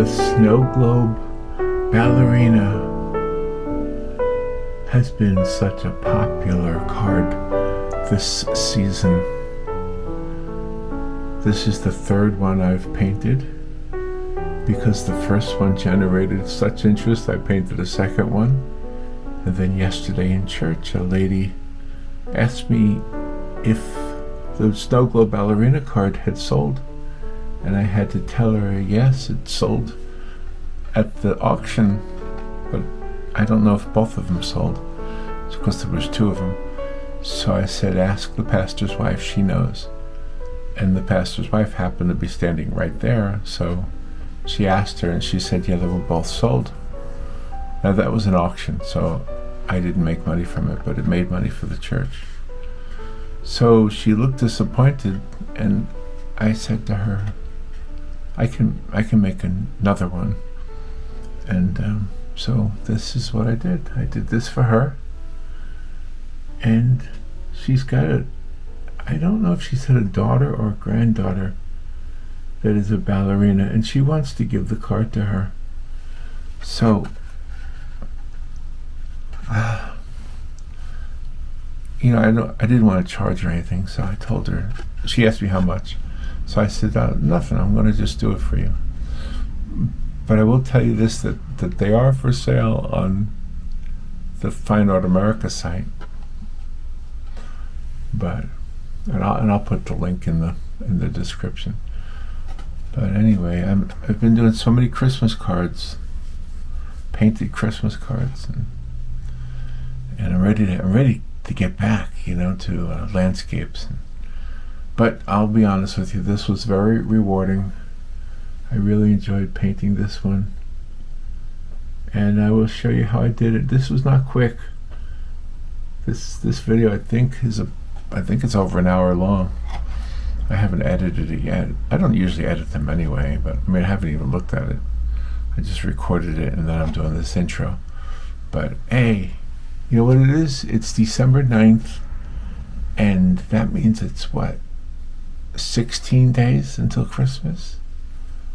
The snow globe ballerina has been such a popular card this season. This is the third one I've painted because the first one generated such interest. I painted a second one, and then yesterday in church a lady asked me if the snow globe ballerina card had sold, and I had to tell her yes, it sold at the auction, but I don't know if both of them sold. It's because there was two of them. So I said, ask the pastor's wife, she knows. And the pastor's wife happened to be standing right there, so she asked her, and she said, yeah, they were both sold. Now that was an auction, so I didn't make money from it, but it made money for the church. So she looked disappointed, and I said to her, I can make another one. And so this is what I did. I did this for her, and she's got I don't know if she said a daughter or a granddaughter that is a ballerina, and she wants to give the card to her. So I didn't want to charge her anything, so I told her. She asked me how much, so I said, nothing, I'm going to just do it for you. But I will tell you this, that they are for sale on the Fine Art America site. But I'll put the link in the description. But anyway, I've been doing so many Christmas cards, painted Christmas cards, and I'm ready to get back, to landscapes. But I'll be honest with you, this was very rewarding. I really enjoyed painting this one, and I will show you how I did it. This was not quick. This video I think it's over an hour long. I haven't edited it yet. I don't usually edit them anyway, but I haven't even looked at it. I just recorded it, and then I'm doing this intro. But hey, you know what it is? It's December 9th, and that means it's 16 days until Christmas?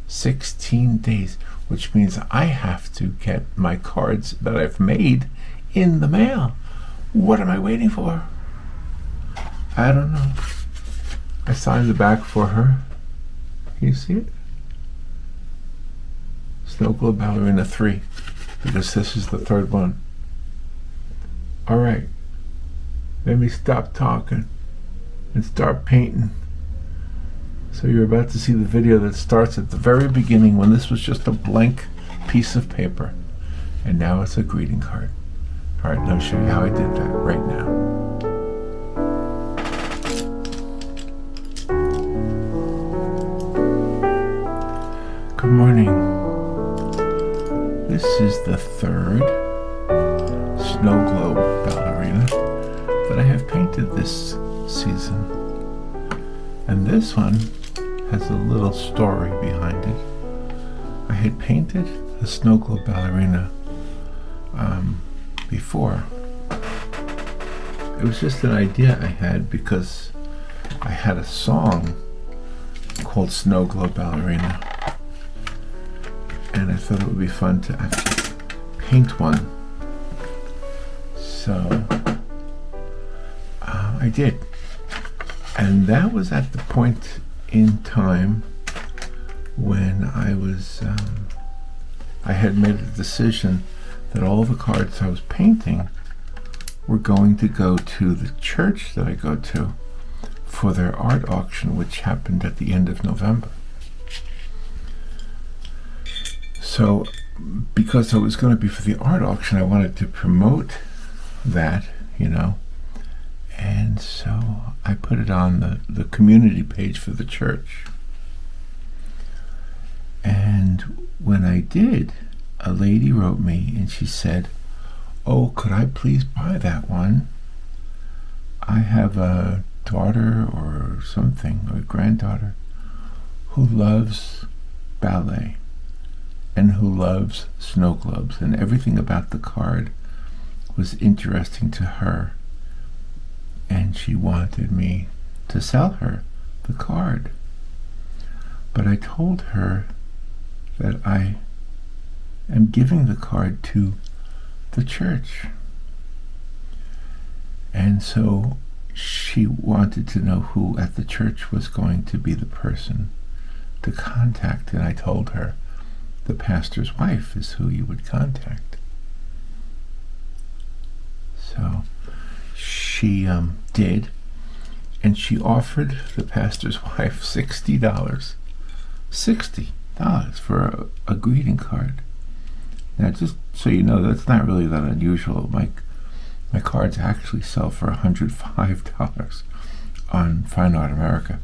16 days, which means I have to get my cards that I've made in the mail. What am I waiting for? I don't know. I signed the back for her. Can you see it? Snow Globe Ballerina 3, because this is the third one. All right, let me stop talking and start painting. So you're about to see the video that starts at the very beginning, when this was just a blank piece of paper, and now it's a greeting card. All right, let me show you how I did that right now. Good morning. This is the third snow globe ballerina that I have painted this season, and this one has a little story behind it. I had painted the snow globe ballerina before. It was just an idea I had because I had a song called Snow Globe Ballerina, and I thought it would be fun to actually paint one. So I did, and that was at the point in time when I had made a decision that all the cards I was painting were going to go to the church that I go to for their art auction, which happened at the end of November. So because it was going to be for the art auction, I wanted to promote that, and so I put it on the community page for the church. And when I did, a lady wrote me and she said, oh, could I please buy that one? I have a daughter or something, or a granddaughter, who loves ballet and who loves snow globes, and everything about the card was interesting to her, and she wanted me to sell her the card. But I told her that I am giving the card to the church. And so she wanted to know who at the church was going to be the person to contact, and I told her the pastor's wife is who you would contact. So she did, and she offered the pastor's wife $60. $60 for a greeting card. Now, just so you know, that's not really that unusual. My cards actually sell for $105 on Fine Art America,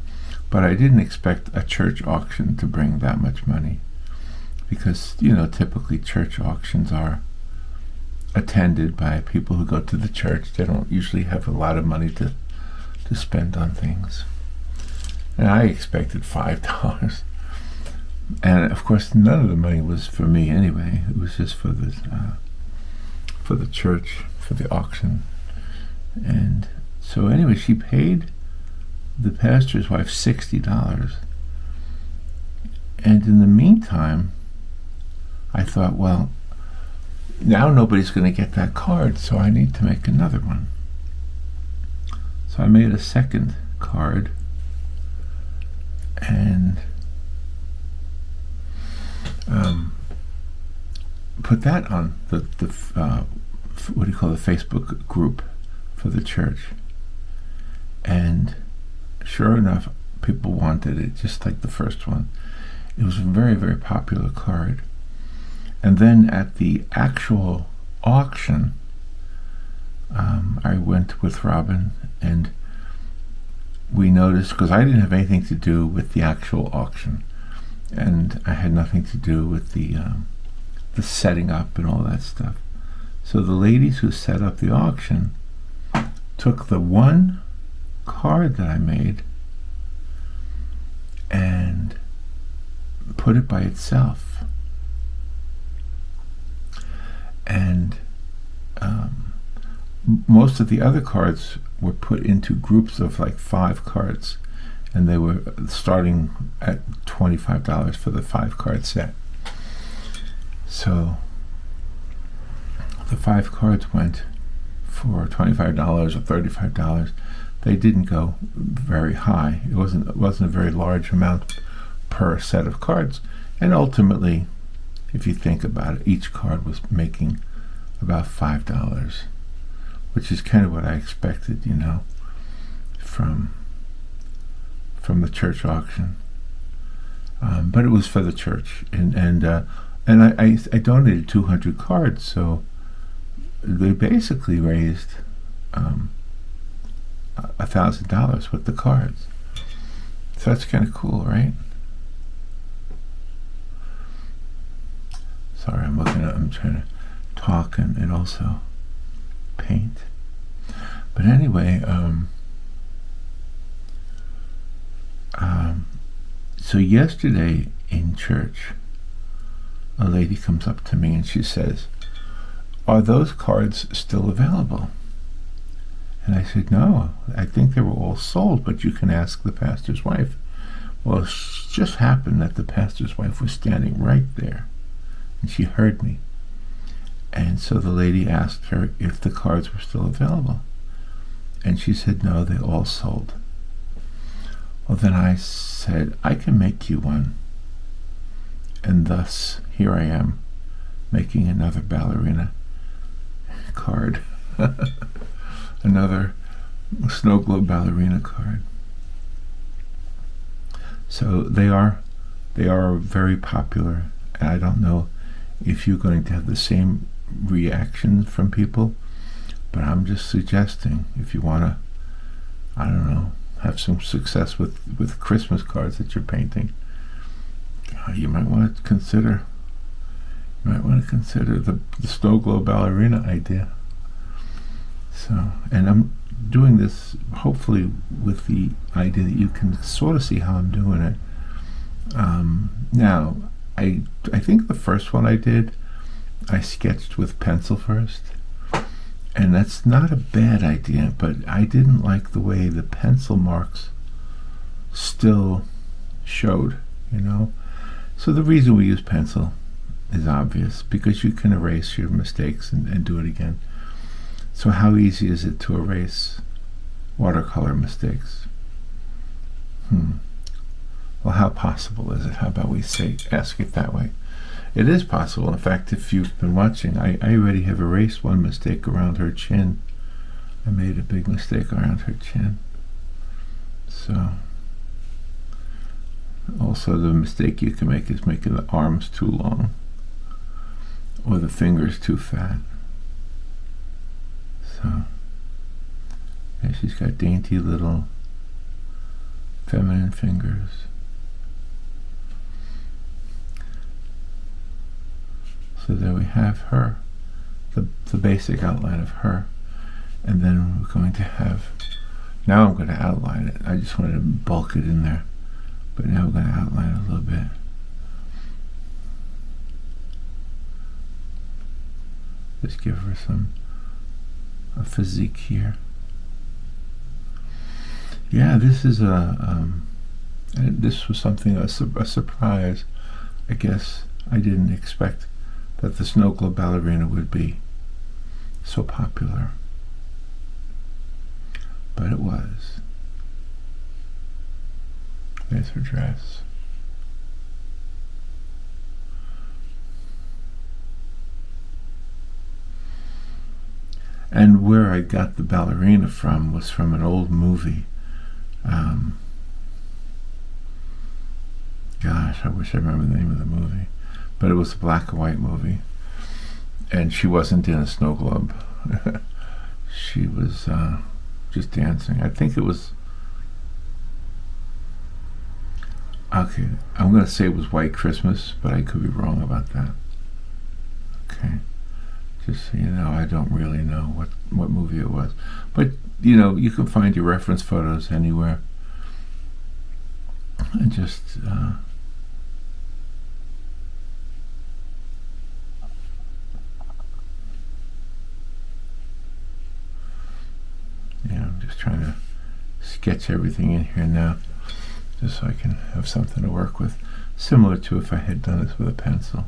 but I didn't expect a church auction to bring that much money, because, you know, typically church auctions are attended by people who go to the church. They don't usually have a lot of money to spend on things. And I expected $5. And of course, none of the money was for me anyway. It was just for the church, for the auction. And so anyway, she paid the pastor's wife $60. And in the meantime, I thought, well, now nobody's going to get that card, so I need to make another one. So I made a second card, and put that on the what do you call the Facebook group for the church. And sure enough, people wanted it, just like the first one. It was a very, very popular card. And then at the actual auction, I went with Robin, and we noticed, because I didn't have anything to do with the actual auction, and I had nothing to do with the setting up and all that stuff. So the ladies who set up the auction took the one card that I made and put it by itself. And most of the other cards were put into groups of like 5 cards, and they were starting at $25 for the 5-card set. So the 5 cards went for $25 or $35. They didn't go very high. It wasn't a very large amount per set of cards. And ultimately, if you think about it, each card was making about $5, which is kind of what I expected, you know, from the church auction. But it was for the church, and I donated 200 cards, so they basically raised $1,000 with the cards. So that's kind of cool, right? Sorry, I'm trying to talk and also paint. But anyway, so yesterday in church, a lady comes up to me and she says, "Are those cards still available?" And I said, "No, I think they were all sold, but you can ask the pastor's wife." Well, it just happened that the pastor's wife was standing right there, and she heard me. And so the lady asked her if the cards were still available. And she said, "No, they all sold." Well, then I said, "I can make you one." And thus, here I am, making another Ballerina card. Another snow globe Ballerina card. So they are very popular, and I don't know if you're going to have the same reaction from people, but I'm just suggesting, if you want to, I don't know, have some success with Christmas cards that you're painting, you might want to consider the snow globe Ballerina idea. So, and I'm doing this hopefully with the idea that you can sort of see how I'm doing it. Now, I think the first one I did, I sketched with pencil first, and that's not a bad idea, but I didn't like the way the pencil marks still showed, you know. So the reason we use pencil is obvious, because you can erase your mistakes and do it again. So how easy is it to erase watercolor mistakes? Well, how possible is it? How about we ask it that way? It is possible. In fact, if you've been watching, I already have erased one mistake around her chin. I made a big mistake around her chin. So, also the mistake you can make is making the arms too long or the fingers too fat. So, yeah, she's got dainty little feminine fingers. So there we have her, the basic outline of her. And then we're going to have, now I'm going to outline it. I just wanted to bulk it in there. But now we're going to outline it a little bit. Just give her a physique here. Yeah, this is this was something, a surprise. I guess I didn't expect that the snow globe ballerina would be so popular. But it was. There's her dress. And where I got the ballerina from was from an old movie. Gosh, I wish I remember the name of the movie. But it was a black and white movie. And she wasn't in a snow globe. She was just dancing. I think it was, okay, I'm going to say it was White Christmas, but I could be wrong about that. Okay, just so you know, I don't really know what movie it was. But, you know, you can find your reference photos anywhere. And just, yeah, I'm just trying to sketch everything in here now, just so I can have something to work with, similar to if I had done this with a pencil.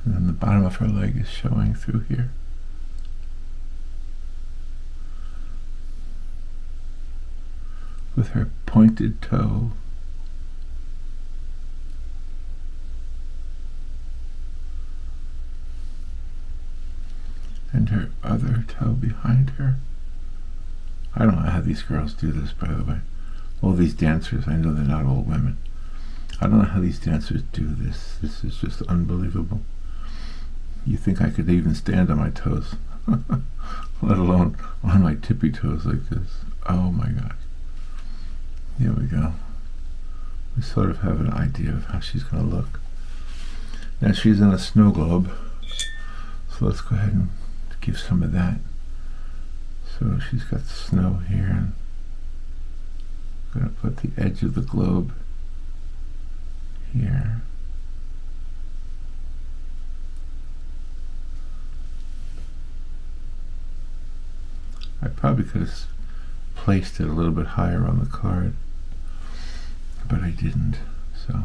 And then the bottom of her leg is showing through here. With her pointed toe. And her other toe behind her. I don't know how these girls do this, by the way. All these dancers, I know they're not all women. I don't know how these dancers do this. This is just unbelievable. You think I could even stand on my toes, let alone on my tippy toes like this. Oh my gosh. Here we go. We sort of have an idea of how she's going to look. Now she's in a snow globe, so let's go ahead and give some of that. So she's got snow here, and I'm going to put the edge of the globe here. I probably could have placed it a little bit higher on the card, but I didn't. So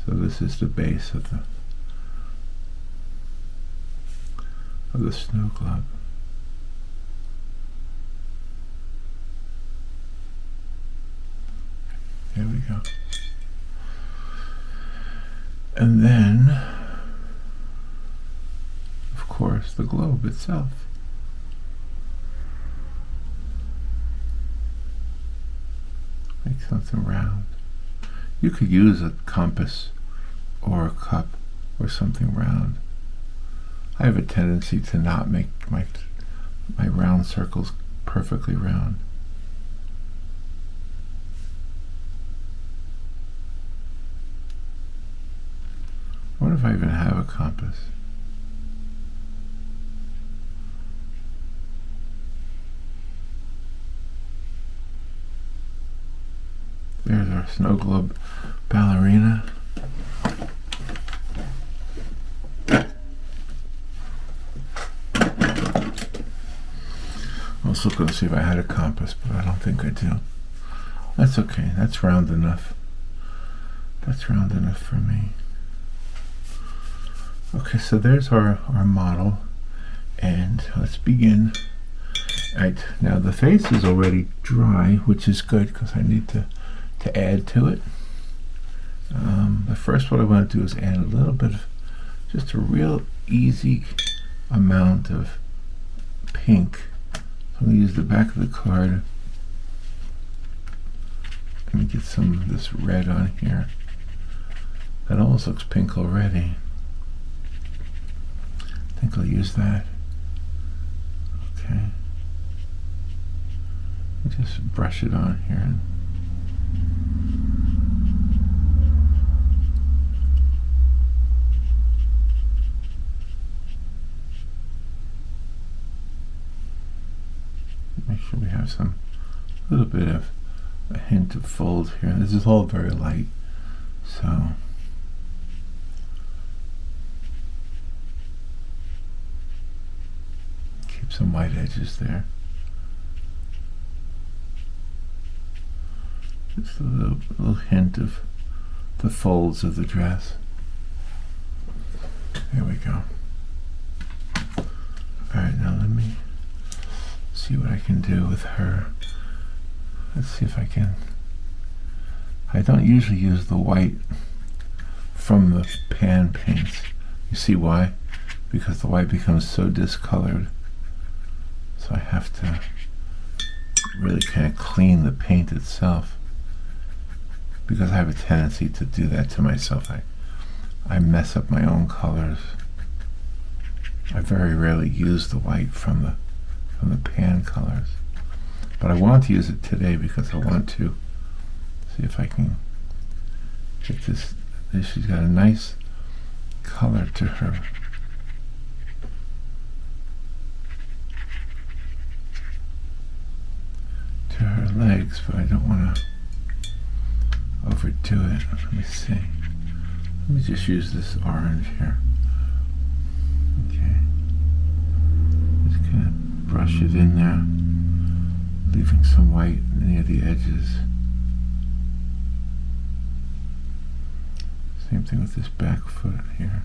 this is the base of the snow globe. There we go. And then, of course, the globe itself. Make something round. You could use a compass or a cup or something round. I have a tendency to not make my round circles perfectly round. I wonder if I even have a compass. There's our snow globe ballerina. looking to see if I had a compass, but I don't think I do. That's okay. That's round enough. That's round enough for me. Okay, so there's our model, and let's begin. Right, now the face is already dry, which is good because I need to add to it. But first what I want to do is add a little bit of just a real easy amount of pink. So I'm going to use the back of the card. Let me get some of this red on here. That almost looks pink already. I think I'll use that. Okay. Just brush it on here. Make sure we have some, a little bit of a hint of fold here. This is all very light, so keep some white edges there. Just a little hint of the folds of the dress. There we go. Alright, now let me see what I can do with her. Let's see if I can. I don't usually use the white from the pan paints. You see why? Because the white becomes so discolored. So I have to really kind of clean the paint itself, because I have a tendency to do that to myself. I mess up my own colors. I very rarely use the white from the pan colors, but I want to use it today because I want to see if I can get this. She's got a nice color to her. To her legs, but I don't want to overdo it. Let me see. Let me just use this orange here. Okay. Just kind of brush it in there, leaving some white near the edges. Same thing with this back foot here.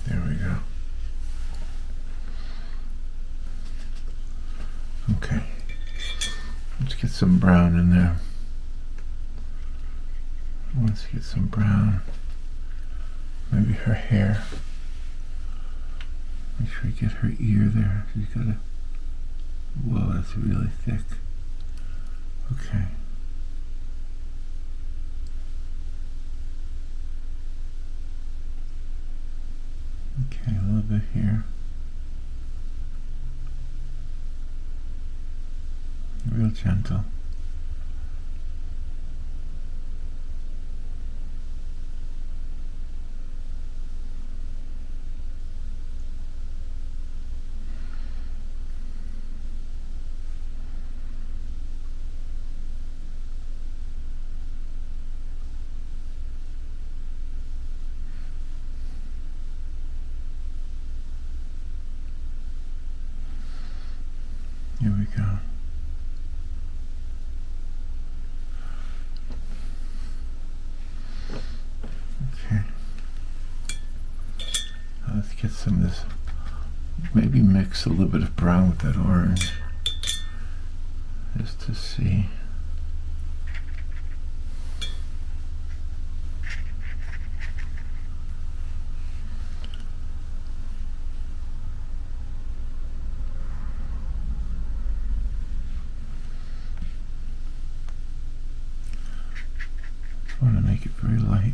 There we go. Okay. Let's get some brown in there. Let's get some brown. Maybe her hair. Make sure we get her ear there. She's got a... Whoa, that's really thick. Okay. Okay, a little bit here. Real gentle. Here we go. Okay. Let's get some of this. Maybe mix a little bit of brown with that orange, just to see. I want to make it very light.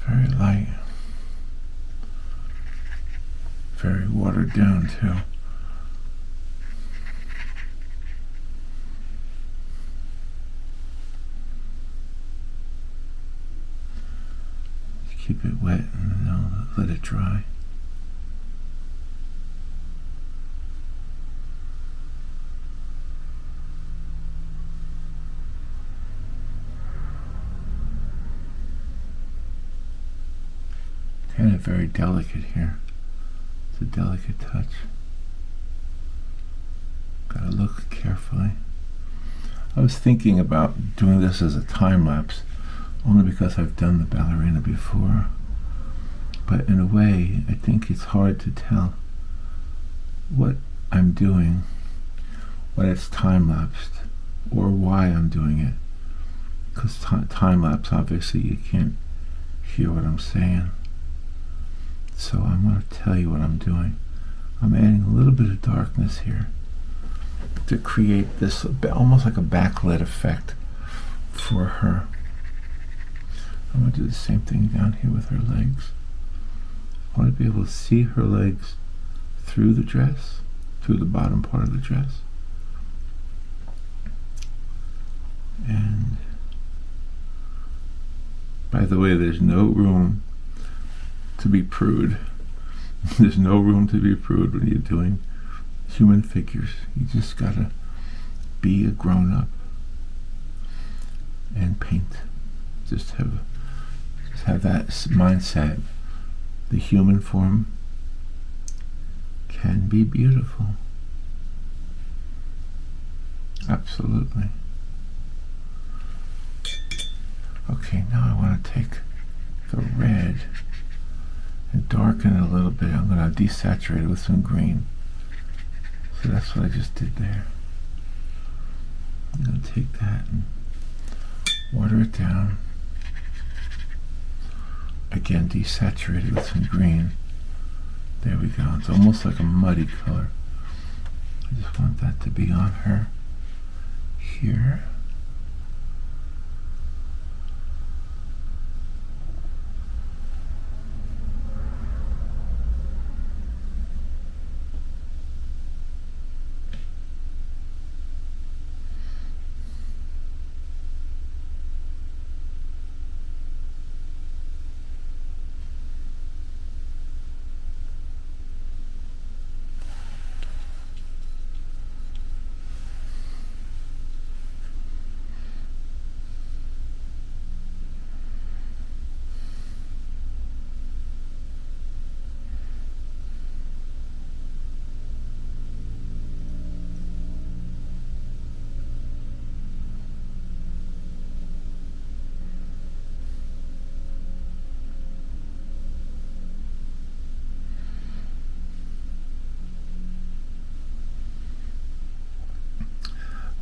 Very light. Very watered down too. wet and I'll let it dry. Kind of very delicate here. It's a delicate touch. Gotta look carefully. I was thinking about doing this as a time lapse, only because I've done the ballerina before. But in a way, I think it's hard to tell what I'm doing when it's time lapsed, or why I'm doing it. Because time lapse, obviously, you can't hear what I'm saying. So I'm going to tell you what I'm doing. I'm adding a little bit of darkness here to create this almost like a backlit effect for her. I'm going to do the same thing down here with her legs. I want to be able to see her legs through the dress, through the bottom part of the dress. And by the way, there's no room to be prude. There's no room to be prude when you're doing human figures. You just gotta be a grown-up and paint. Just have that mindset. The human form can be beautiful. Absolutely. Okay, now I want to take the red and darken it a little bit. I'm going to desaturate it with some green. So that's what I just did there. I'm going to take that and water it down. Again, desaturate it with some green. There we go. It's almost like a muddy color. I just want that to be on her here.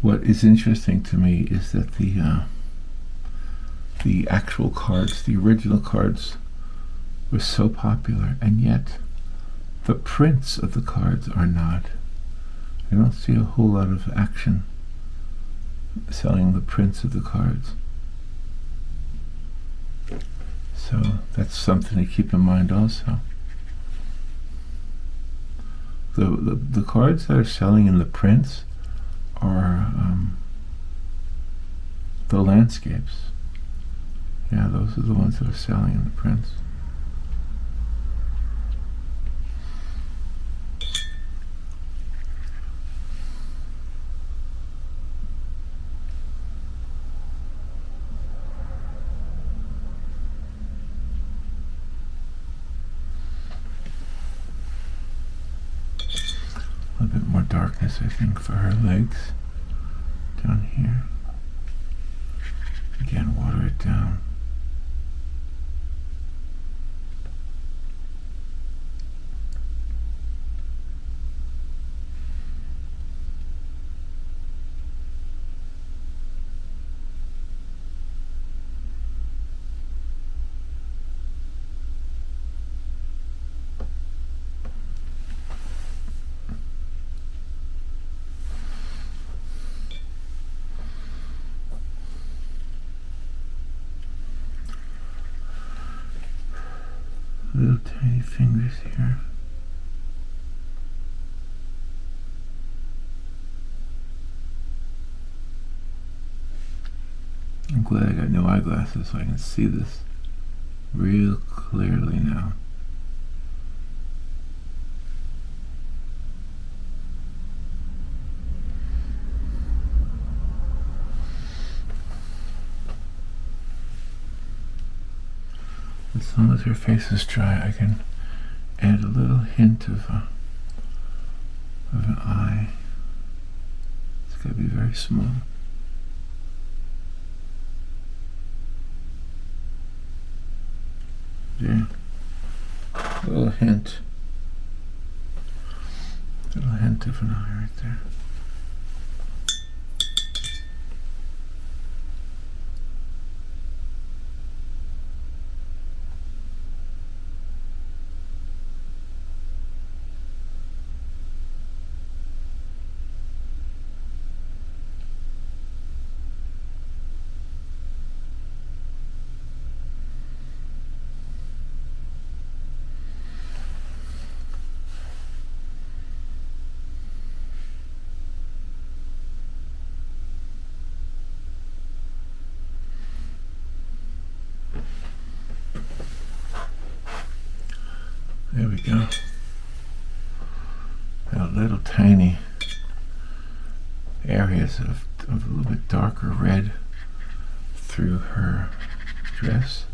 What is interesting to me is that the actual cards, the original cards, were so popular, and yet the prints of the cards are not. I don't see a whole lot of action selling the prints of the cards. So that's something to keep in mind also. The cards that are selling in the prints are the landscapes. Yeah, those are the ones that are selling in the prints. A bit more darkness, I think, for her legs down here. Again, water it down. Little tiny fingers here. I'm glad I got new eyeglasses so I can see this real clearly now. As long as her face is dry, I can add a little hint of an eye. It's got to be very small. There. A little hint. A little hint of an eye right there. There we go. Got a little tiny areas of a little bit darker red through her dress.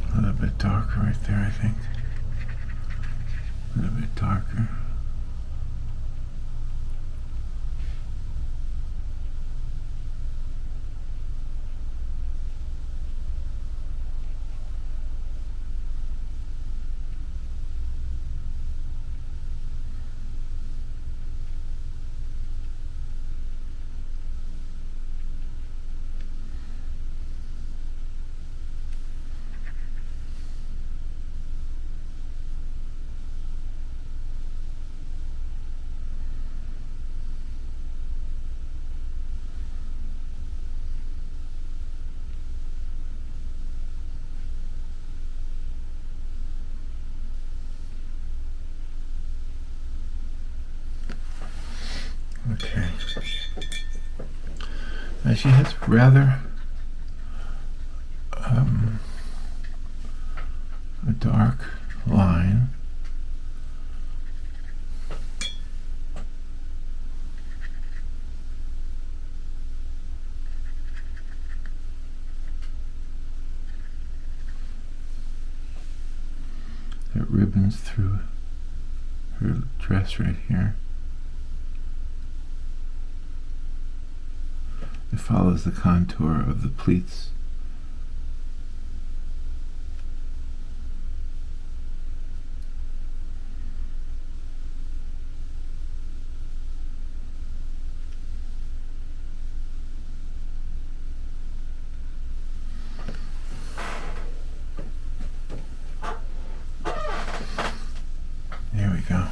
A little bit darker right there, I think. A little bit darker. Okay. Now she has rather a dark line. That ribbons through her dress right here. It follows the contour of the pleats. There we go.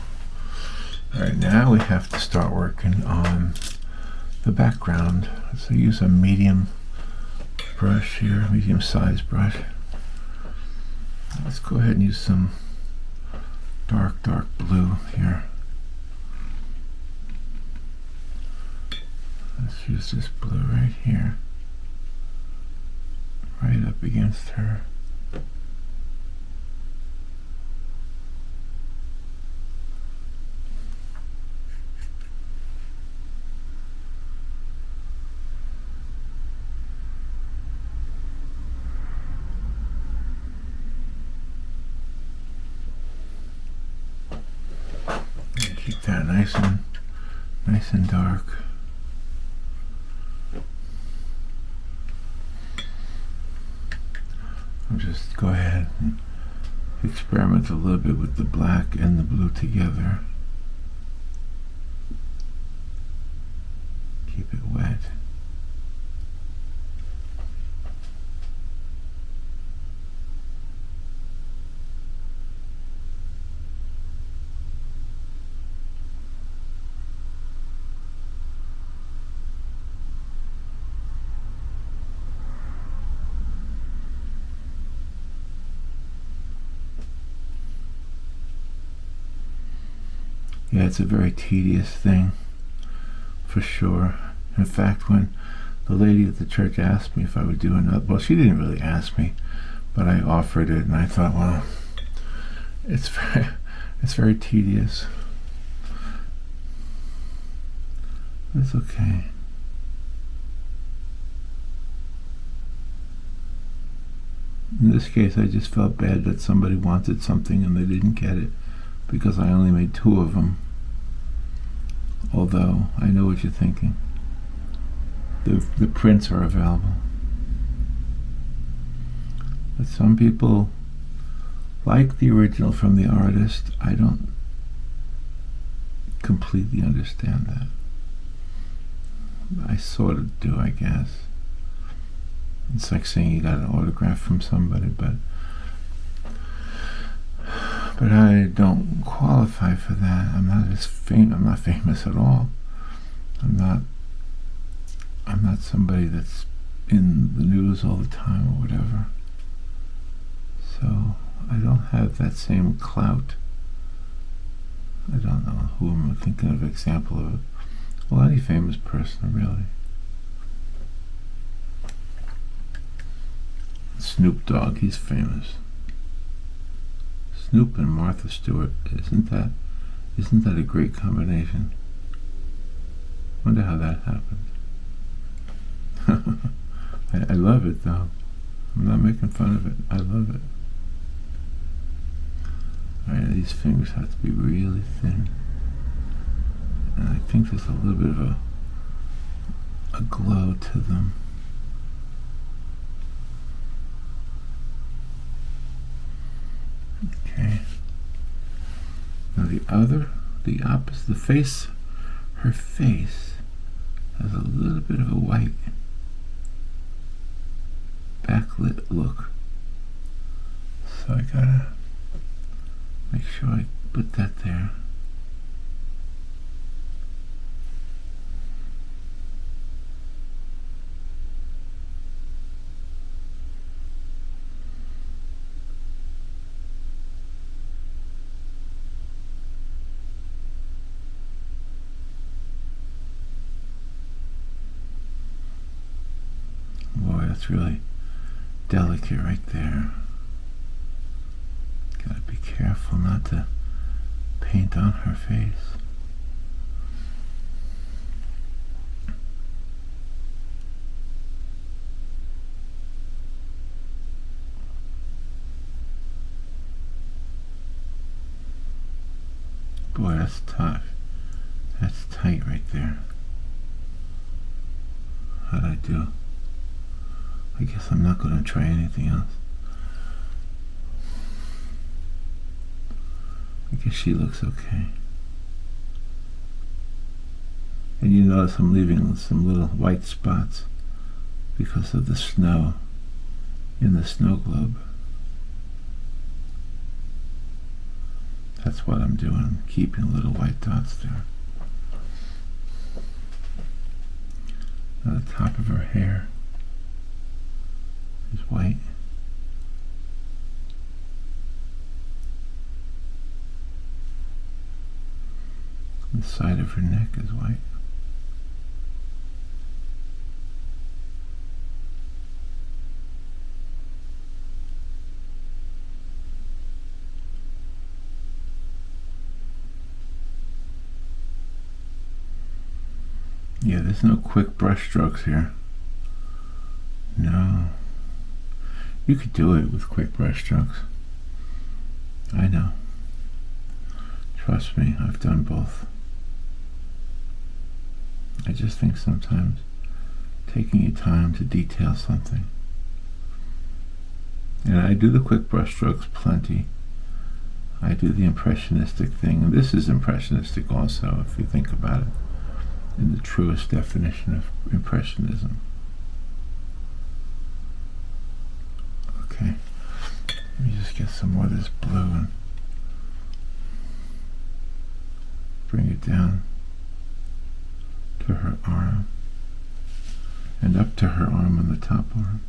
All right, now we have to start working on the background. So use a medium brush here, medium-sized brush. Let's go ahead and use some dark blue here. Let's use this blue right here, right up against her. Keep that nice and dark. I'll just go ahead and experiment a little bit with the black and the blue together. Keep it wet. Yeah, it's a very tedious thing, for sure. In fact, when the lady at the church asked me if I would do another, well, she didn't really ask me, but I offered it, and I thought, well, it's very tedious. It's okay. In this case, I just felt bad that somebody wanted something and they didn't get it, because I only made 2 of them. Although, I know what you're thinking. The prints are available. But some people like the original from the artist. I don't completely understand that. I sort of do, I guess. It's like saying you got an autograph from somebody, but I don't qualify for that. I'm not famous at all. I'm not somebody that's in the news all the time or whatever. So I don't have that same clout. I don't know who I'm thinking of example of. Well, any famous person, really. Snoop Dogg, he's famous. Snoop and Martha Stewart, isn't that a great combination? Wonder how that happened. I love it, though. I'm not making fun of it. I love it. Alright, these fingers have to be really thin. And I think there's a little bit of a glow to them. Okay. Now the opposite, the face, her face has a little bit of a white backlit look. So I gotta make sure I put that there. That's really delicate right there. Gotta be careful not to paint on her face. Boy, that's tough. That's tight right there. How'd I do? I guess I'm not going to try anything else. I guess she looks okay. And you notice I'm leaving some little white spots because of the snow in the snow globe. That's what I'm doing, keeping little white dots there. On the top of her hair. is white. The side of her neck is white. Yeah, there's no quick brush strokes here. No. You could do it with quick brush strokes. I know. Trust me, I've done both. I just think sometimes taking your time to detail something. And I do the quick brush strokes plenty. I do the impressionistic thing, and this is impressionistic also, if you think about it, in the truest definition of impressionism. Okay, let me just get some more of this blue and bring it down to her arm and up to her arm on the top arm.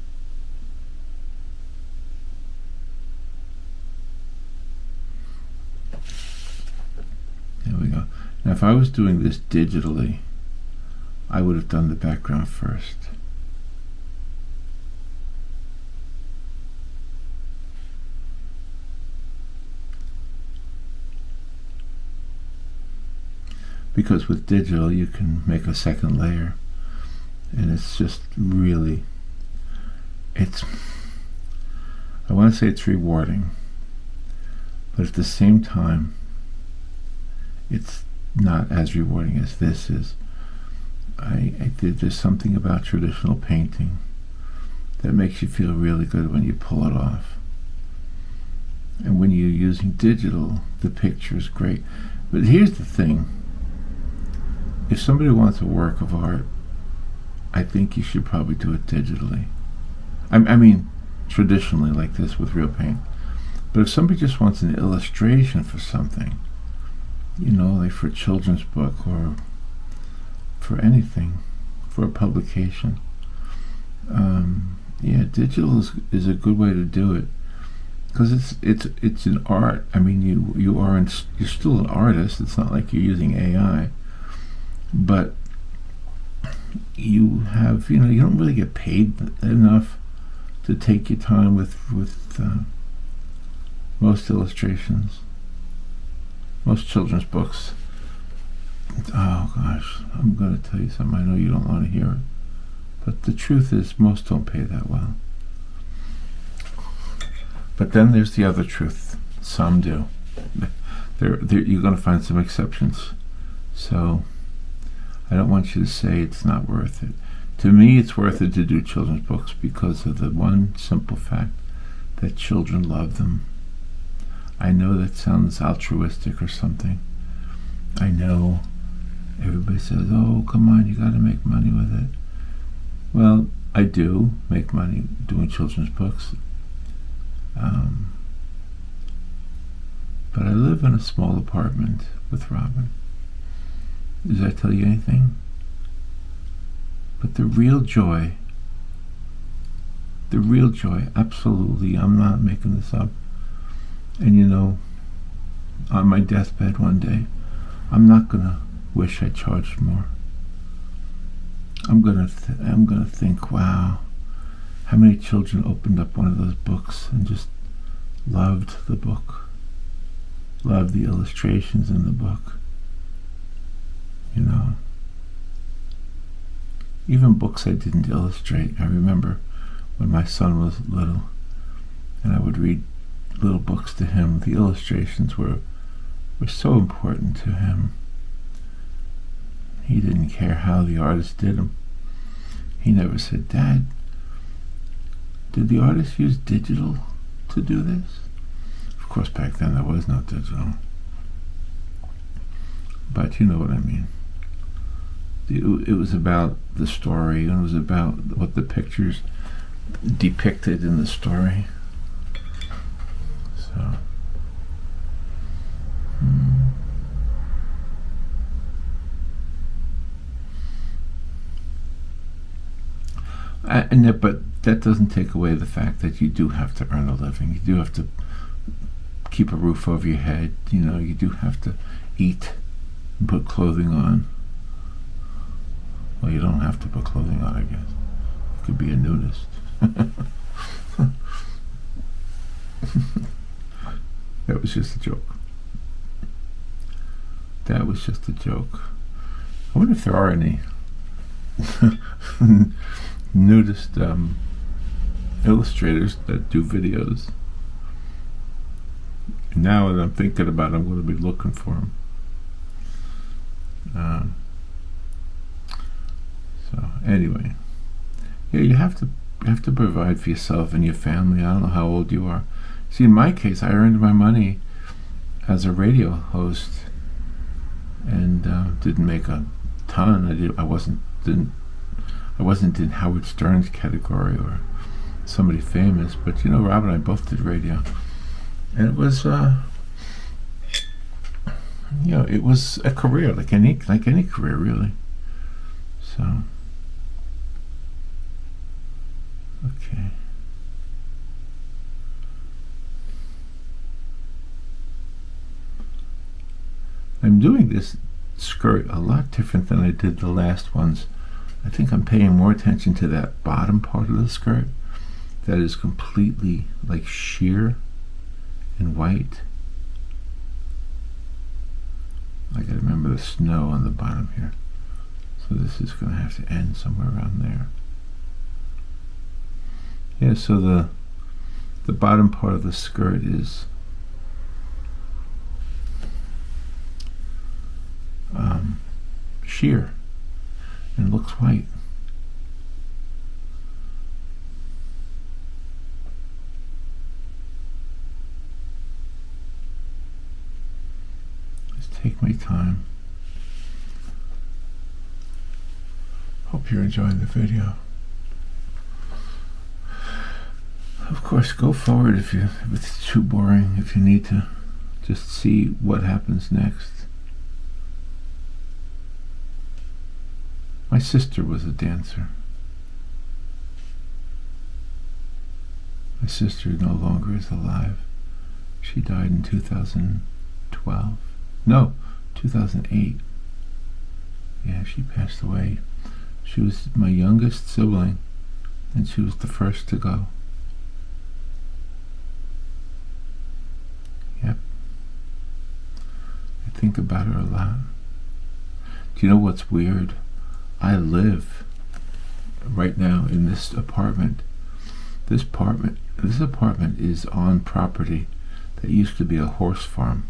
There we go. Now if I was doing this digitally, I would have done the background first. Because with digital you can make a second layer, and it's just really, I want to say it's rewarding, but at the same time it's not as rewarding as this is. There's something about traditional painting that makes you feel really good when you pull it off, and when you're using digital, the picture is great. But here's the thing: if somebody wants a work of art, I think you should probably do it digitally. I mean, traditionally, like this with real paint. But if somebody just wants an illustration for something, you know, like for a children's book or for anything, for a publication, yeah, digital is a good way to do it, because it's an art. I mean, you're still an artist. It's not like you're using AI. But you have, you don't really get paid enough to take your time with most illustrations, most children's books. Oh gosh, I'm going to tell you something. I know you don't want to hear it, but the truth is most don't pay that well. But then there's the other truth. Some do. You're going to find some exceptions. So I don't want you to say it's not worth it. To me, it's worth it to do children's books because of the one simple fact that children love them. I know that sounds altruistic or something. I know everybody says, oh, come on, you got to make money with it. Well, I do make money doing children's books. But I live in a small apartment with Robin. Does that tell you anything? But the real joy, absolutely, I'm not making this up. And on my deathbed one day, I'm not gonna wish I charged more. I'm gonna think, wow, how many children opened up one of those books and just loved the book, loved the illustrations in the book. Even books I didn't illustrate. I remember when my son was little and I would read little books to him, the illustrations were so important to him. He didn't care how the artist did them. He never said, Dad, did the artist use digital to do this? Of course, back then there was no digital. But you know what I mean. It was about the story, and it was about what the pictures depicted in the story. So, but that doesn't take away the fact that you do have to earn a living. You do have to keep a roof over your head. You know, you do have to eat and put clothing on. Well, you don't have to put clothing on, I guess. You could be a nudist. That was just a joke. That was just a joke. I wonder if there are any nudist illustrators that do videos. Now that I'm thinking about it, I'm going to be looking for them. So anyway, yeah, you have to provide for yourself and your family. I don't know how old you are. See, in my case, I earned my money as a radio host, and didn't make a ton. I wasn't in Howard Stern's category or somebody famous, but you know, Rob and I both did radio, and it was you know, it was a career like any career, really. So okay. I'm doing this skirt a lot different than I did the last ones. I think I'm paying more attention to that bottom part of the skirt that is completely like sheer and white. I gotta remember the snow on the bottom here. So this is gonna have to end somewhere around there. Yeah, so the bottom part of the skirt is sheer and looks white. Just take my time. Hope you're enjoying the video. Of course, go forward if it's too boring, if you need to just see what happens next. My sister was a dancer. My sister no longer is alive. She died in 2012. No, 2008. Yeah, she passed away. She was my youngest sibling, and she was the first to go. Yep. I think about her a lot. Do you know what's weird? I live right now in this apartment. This apartment is on property that used to be a horse farm.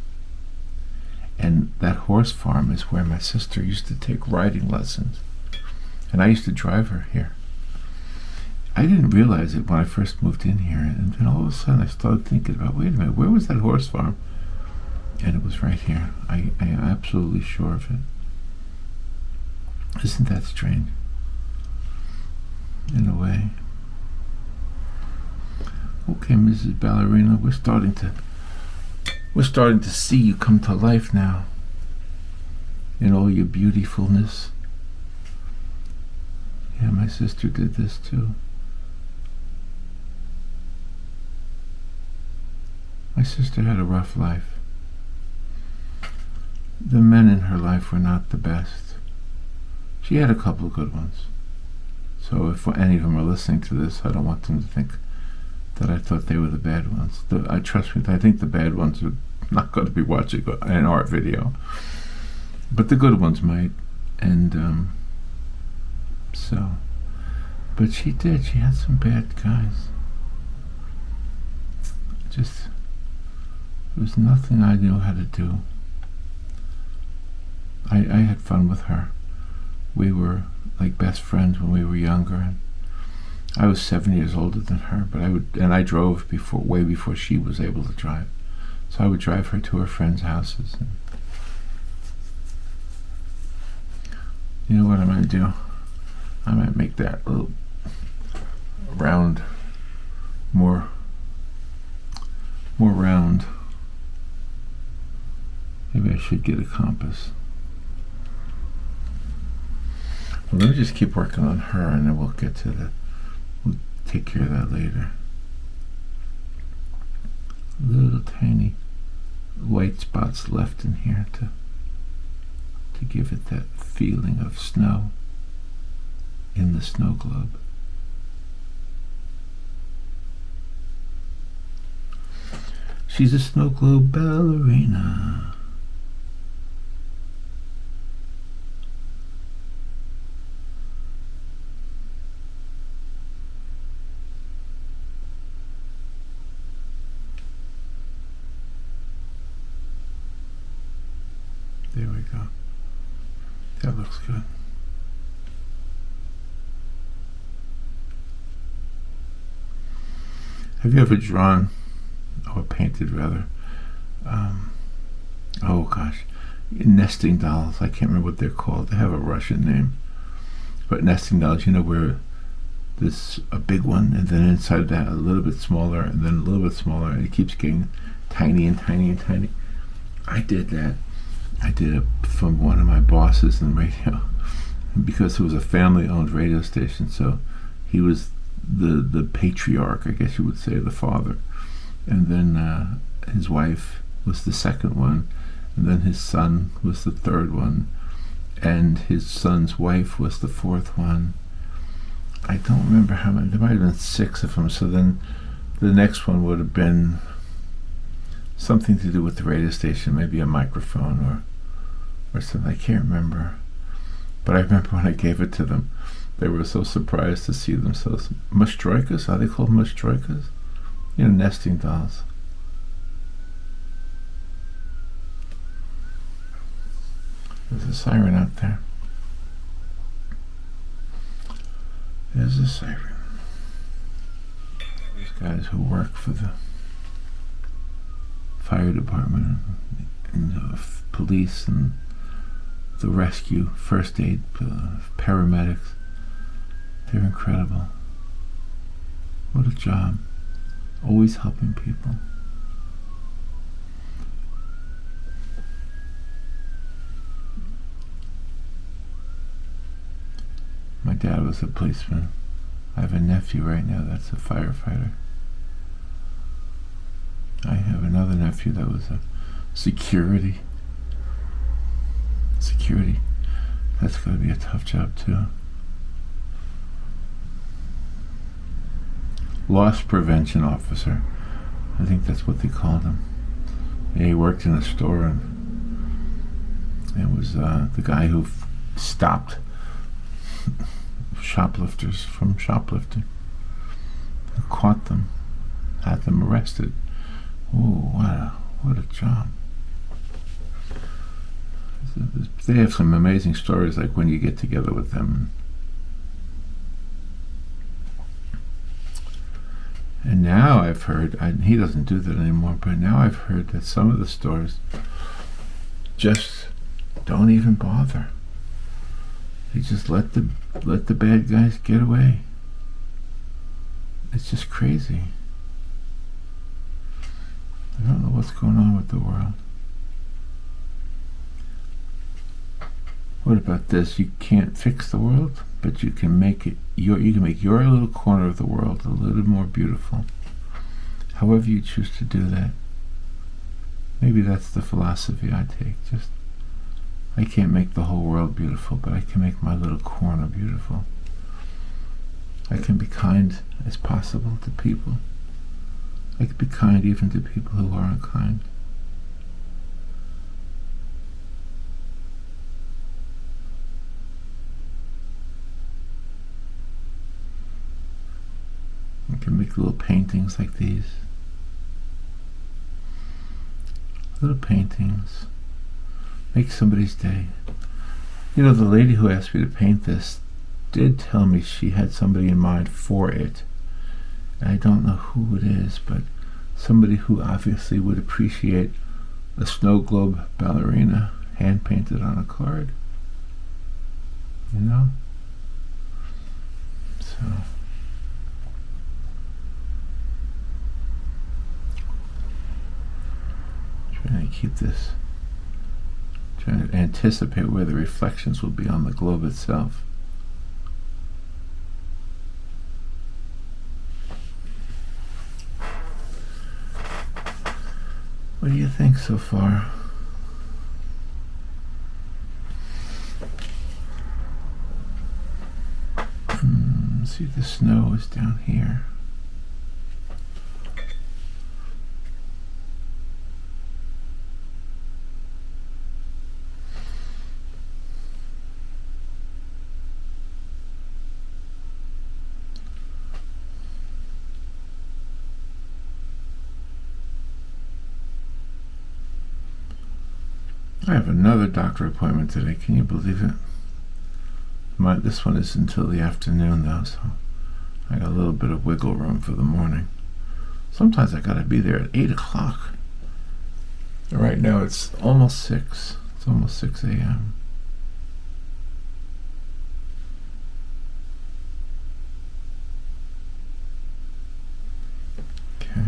And that horse farm is where my sister used to take riding lessons. And I used to drive her here. I didn't realize it when I first moved in here, and then all of a sudden I started thinking about, wait a minute, where was that horse farm? And it was right here. I am absolutely sure of it. Isn't that strange? In a way. Okay, Mrs. Ballerina, we're starting to see you come to life now in all your beautifulness. Yeah, my sister did this too. My sister had a rough life. The men in her life were not the best. She had a couple of good ones. So if any of them are listening to this, I don't want them to think that I thought they were the bad ones. Trust me, I think the bad ones are not going to be watching an art video. But the good ones might. And so. But she did. She had some bad guys. Just, there was nothing I knew how to do. I had fun with her. We were like best friends when we were younger, and I was 7 years older than her, but I drove way before she was able to drive. So I would drive her to her friends' houses. And you know what I might do? I might make that little round more round. Maybe I should get a compass. Well, let me just keep working on her, and then we'll take care of that later. Little tiny white spots left in here to give it that feeling of snow in the snow globe. She's a snow globe ballerina. There we go. That looks good. Have you ever drawn, or painted rather, oh gosh, nesting dolls? I can't remember what they're called. They have a Russian name. But nesting dolls, you know, where there's a big one, and then inside that a little bit smaller, and then a little bit smaller, and it keeps getting tiny and tiny and tiny. I did that. I did it from one of my bosses in radio, because it was a family-owned radio station, so he was the patriarch, I guess you would say, the father, and then his wife was the second one, and then his son was the third one, and his son's wife was the fourth one. I don't remember how many. There might have been 6 of them. So then the next one would have been something to do with the radio station, maybe a microphone or something. I can't remember. But I remember when I gave it to them, they were so surprised to see themselves. Mustroikas? Are they called mustroikas? You know, nesting dolls. There's a siren out there. There's a siren. These guys who work for the fire department and the police and the rescue, first aid, paramedics. They're incredible. What a job. Always helping people. My dad was a policeman. I have a nephew right now that's a firefighter. I have another nephew that was a security. That's going to be a tough job too. Loss prevention officer. I think that's what they called him. Yeah, he worked in a store, and it was the guy who stopped shoplifters from shoplifting. He caught them, had them arrested. Oh, what a job. They have some amazing stories, like when you get together with them. And now I've heard, he doesn't do that anymore, but now I've heard that some of the stores just don't even bother. They just let the bad guys get away. It's just crazy. I don't know what's going on with the world. What about this? You can't fix the world, but you can make it you can make your little corner of the world a little more beautiful. However you choose to do that. Maybe that's the philosophy I take. Just, I can't make the whole world beautiful, but I can make my little corner beautiful. I can be kind as possible to people. I can be kind even to people who are unkind. I can make little paintings like these. Little paintings. Make somebody's day. You know, the lady who asked me to paint this did tell me she had somebody in mind for it. And I don't know who it is, but somebody who obviously would appreciate a snow globe ballerina hand painted on a card. You know? So trying to keep this, trying to anticipate where the reflections will be on the globe itself. What do you think so far? See, the snow is down here. I have another doctor appointment today. Can you believe it? This one is until the afternoon, though, so I got a little bit of wiggle room for the morning. Sometimes I got to be there at 8 o'clock. Right now it's almost 6. It's almost 6 a.m. Okay.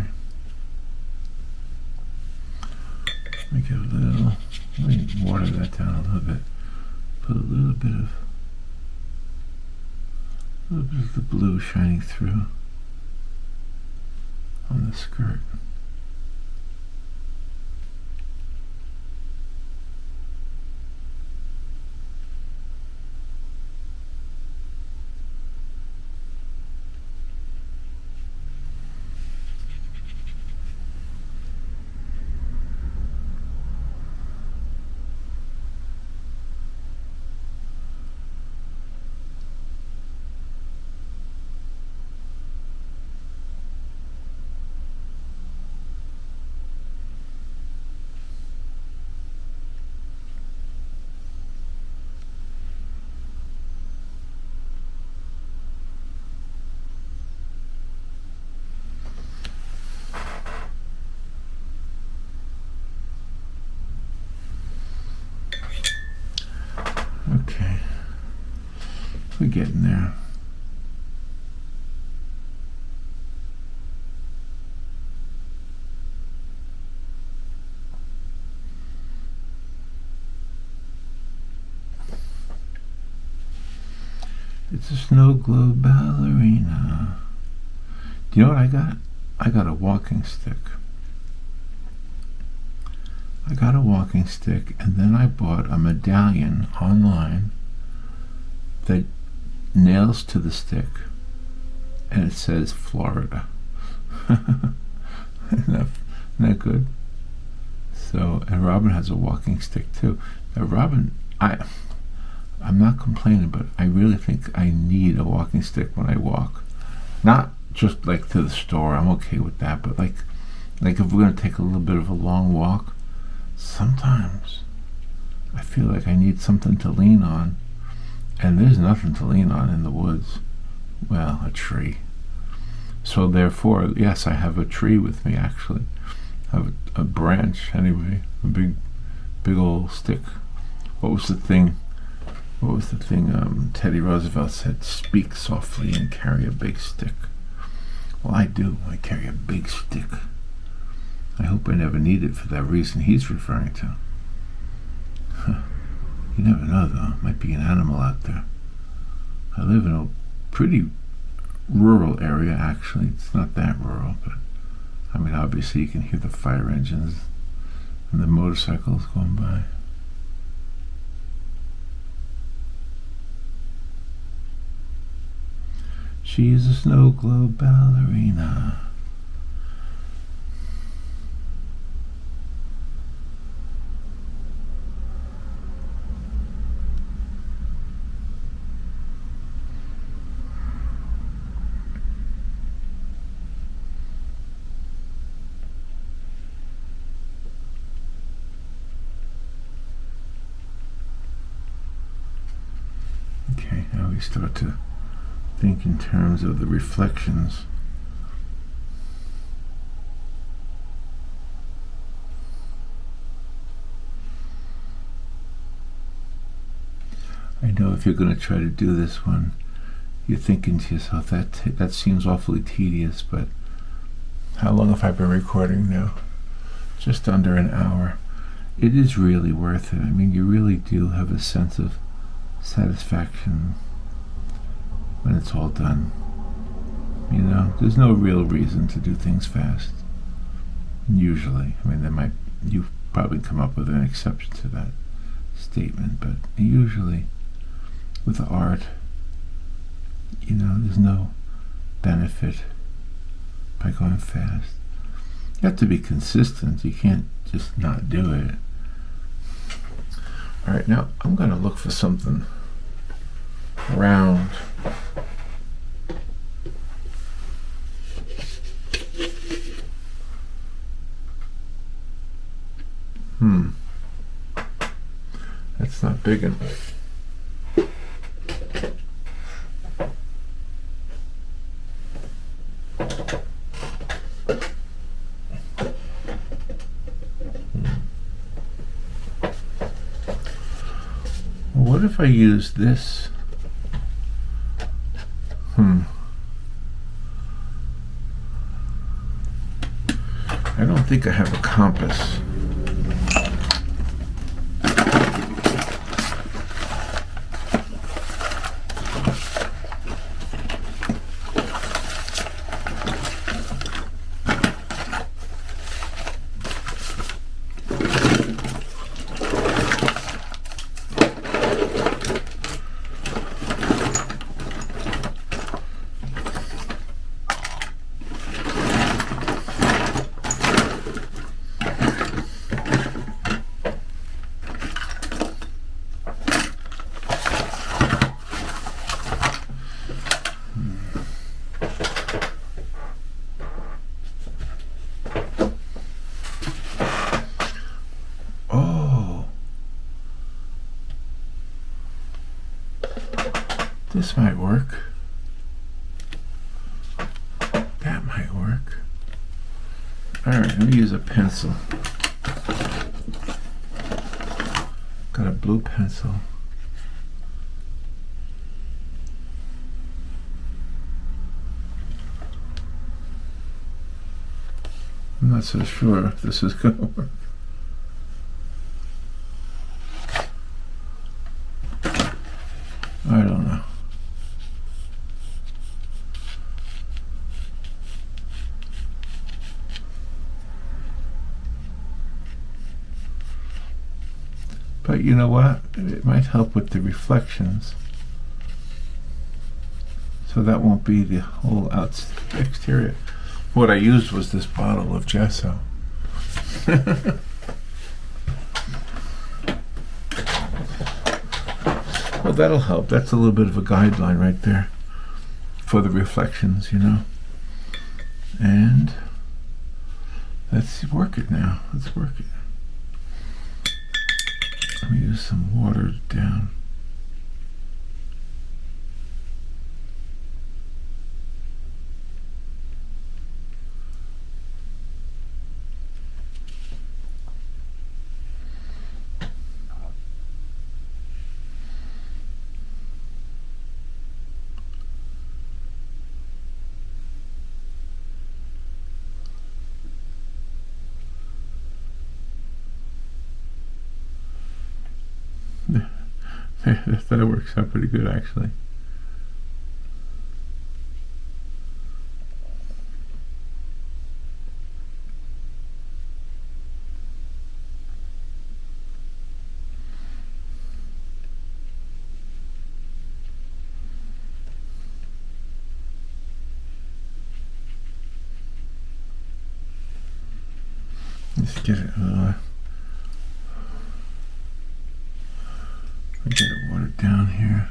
Let me get a little... Let me water that down a little bit. Put a little bit of the blue shining through on the skirt. Okay, we're getting there. It's a snow globe ballerina. Do you know what I got? I got a walking stick. I got a walking stick, and then I bought a medallion online that nails to the stick, and it says Florida. Isn't that good? So, and Robin has a walking stick too. Now, Robin, I'm not complaining, but I really think I need a walking stick when I walk. Not just like to the store, I'm okay with that, but like if we're going to take a little bit of a long walk, sometimes I feel like I need something to lean on, and there's nothing to lean on in the woods. Well, a tree. So therefore, yes, I have a tree with me, actually. I have a branch, anyway, a big old stick. What was the thing Teddy Roosevelt said? Speak softly and carry a big stick. Well, I do. I carry a big stick. I hope I never need it for that reason he's referring to. You never know, though. Might be an animal out there. I live in a pretty rural area, actually. It's not that rural, but I mean, obviously you can hear the fire engines and the motorcycles going by. She is a snow globe ballerina. Okay, now we start to think in terms of the reflections. I know if you're going to try to do this one, you're thinking to yourself, that seems awfully tedious, but how long have I been recording now? Just under an hour. It is really worth it. I mean, you really do have a sense of satisfaction when it's all done. There's no real reason to do things fast. Usually. I mean, there might you've probably come up with an exception to that statement, but usually with art, there's no benefit by going fast. You have to be consistent. You can't just not do it. All right, now I'm going to look for something round. That's not big enough. What if I use this? I don't think I have a compass. This might work. That might work. Alright, let me use a pencil. Got a blue pencil. I'm not so sure if this is going to work. I don't know. But you know what? It might help with the reflections. So that won't be the whole exterior. What I used was this bottle of gesso. Well, that'll help. That's a little bit of a guideline right there for the reflections, And let's work it now. Let's work it. Let me use some watered down. That works out pretty good, actually. Let's get it. Get it watered down here.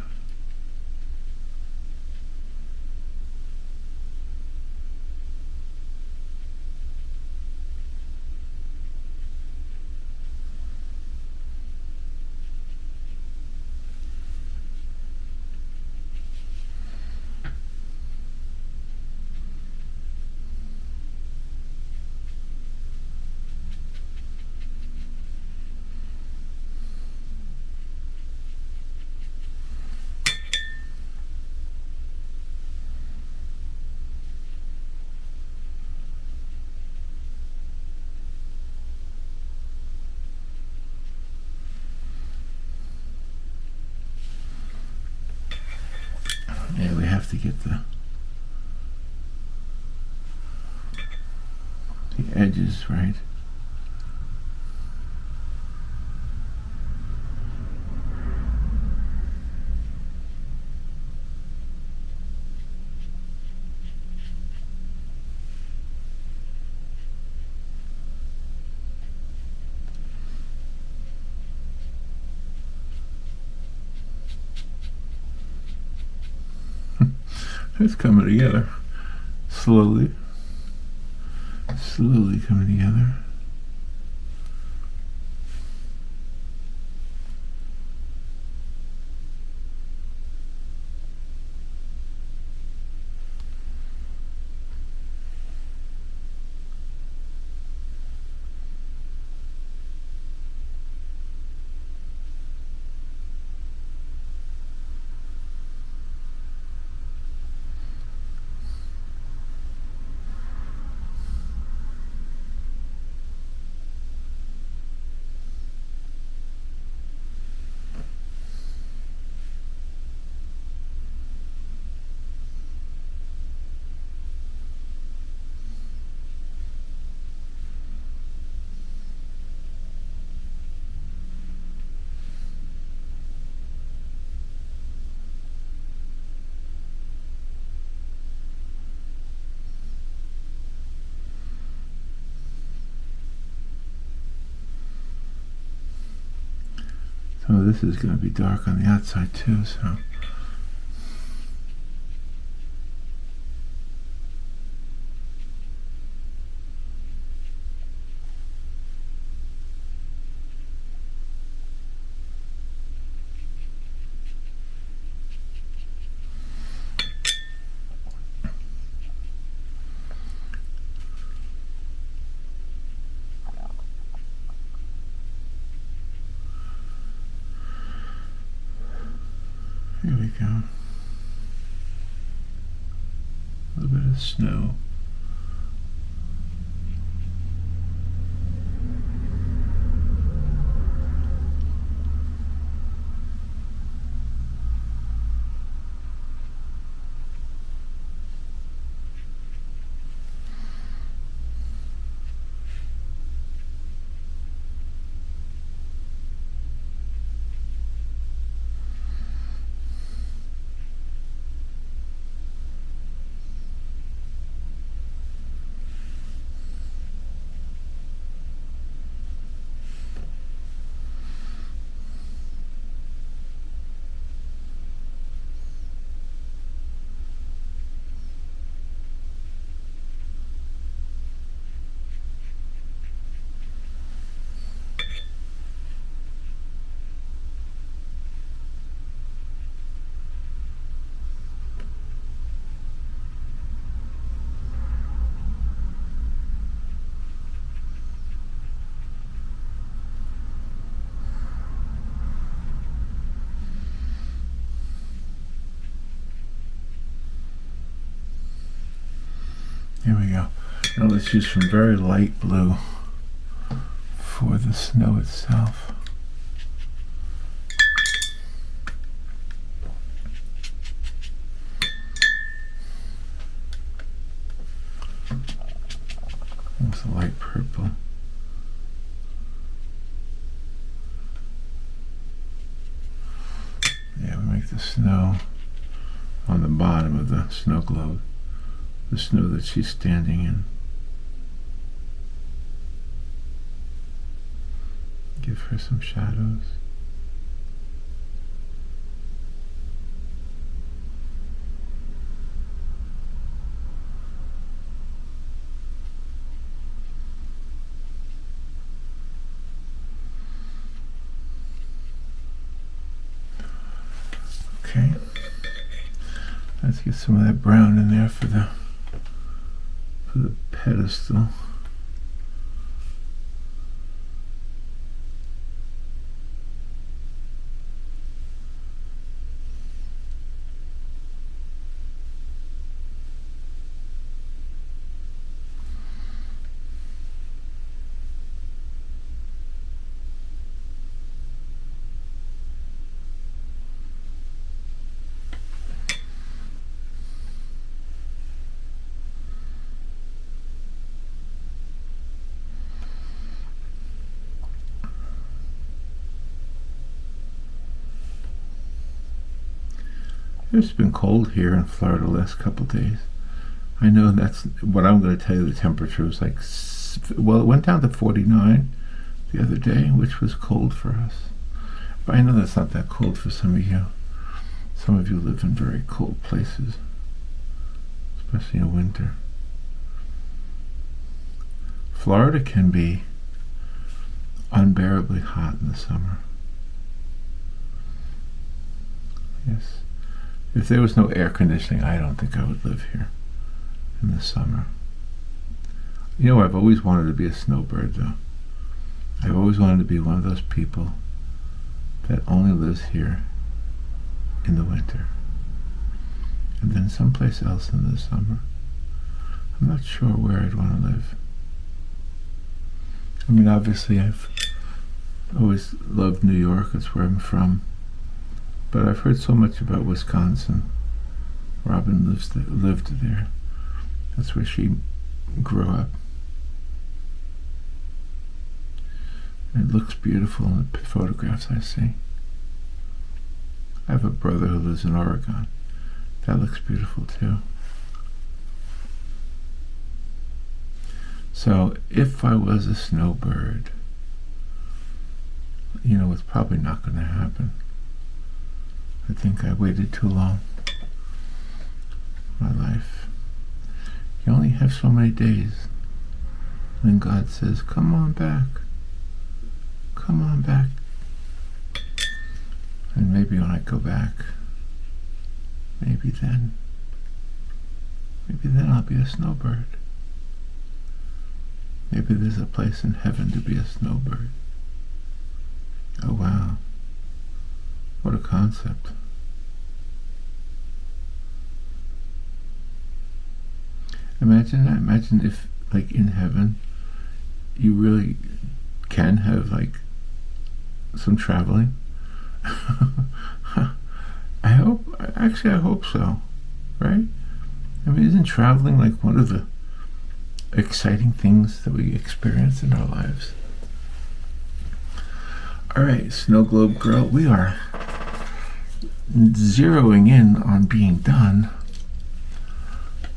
Yeah, we have to get the edges right. It's coming together. Slowly coming together. So this is going to be dark on the outside too, so. Here we go. A little bit of snow. Here we go. Now let's use some very light blue for the snow itself. Almost a light purple. Yeah, we make the snow on the bottom of the snow globe. The snow that she's standing in. Give her some shadows. Okay. Let's get some of that brown in there for the pedestal. It's been cold here in Florida the last couple of days. I know that's what I'm going to tell you. The temperature was like, well, it went down to 49 the other day, which was cold for us. But I know that's not that cold for some of you. Some of you live in very cold places. especially in winter. Florida can be unbearably hot in the summer. Yes. If there was no air conditioning, I don't think I would live here in the summer. You know, I've always wanted to be a snowbird, though. I've always wanted to be one of those people that only lives here in the winter, and then someplace else in the summer. I'm not sure where I'd want to live. I mean, obviously, I've always loved New York. That's where I'm from. But I've heard so much about Wisconsin. Robin lived there. That's where she grew up. It looks beautiful in the photographs I see. I have a brother who lives in Oregon. That looks beautiful too. So if I was a snowbird, you know, it's probably not going to happen. I think I waited too long in my life. You only have so many days. Then God says, come on back. Come on back. And maybe when I go back, maybe then I'll be a snowbird. Maybe there's a place in heaven to be a snowbird. Oh wow. What a concept. Imagine that. Imagine if, like, in heaven, you really can have, like, some traveling. I hope so, right? I mean, isn't traveling like one of the exciting things that we experience in our lives? All right, Snow Globe Girl, we are zeroing in on being done.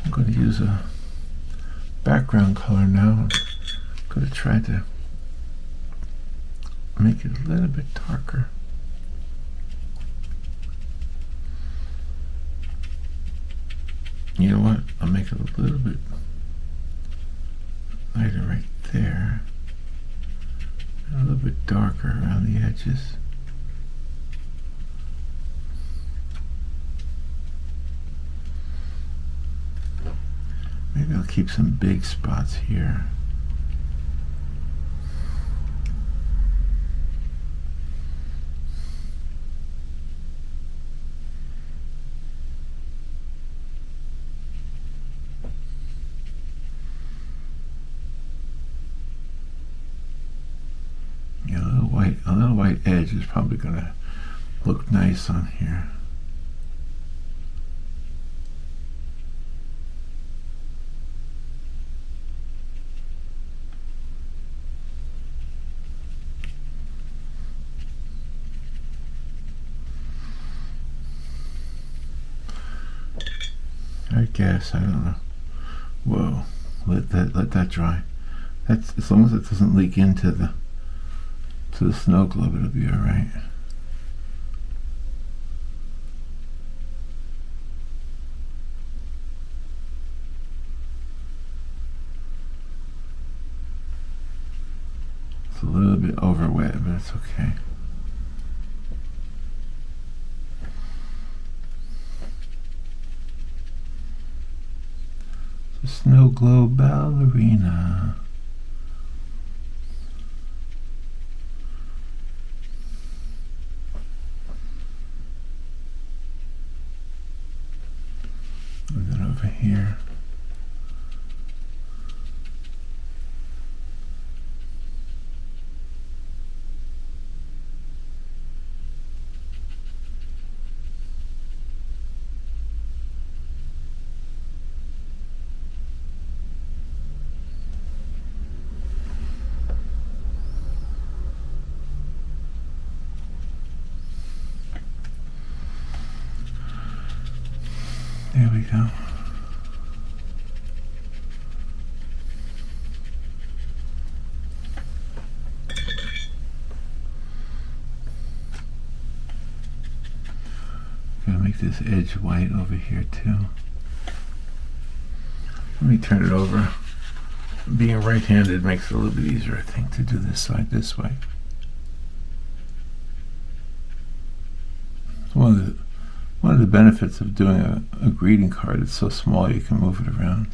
I'm going to use a background color now. I'm going to try to make it a little bit darker. You know what? I'll make it a little bit lighter right there. And a little bit darker around the edges. Maybe I'll keep some big spots here. Yeah, a little white edge is probably going to look nice on here. I guess, I don't know. Whoa, let that dry. That's, as long as it doesn't leak into the snow globe, it'll be all right. It's a little bit over wet, but it's okay. Snow globe ballerina. And then over here. There we go. Gonna make this edge white over here too. Let me turn it over. Being right-handed makes it a little bit easier, I think, to do this side this way. One of the benefits of doing a greeting card, it's so small you can move it around.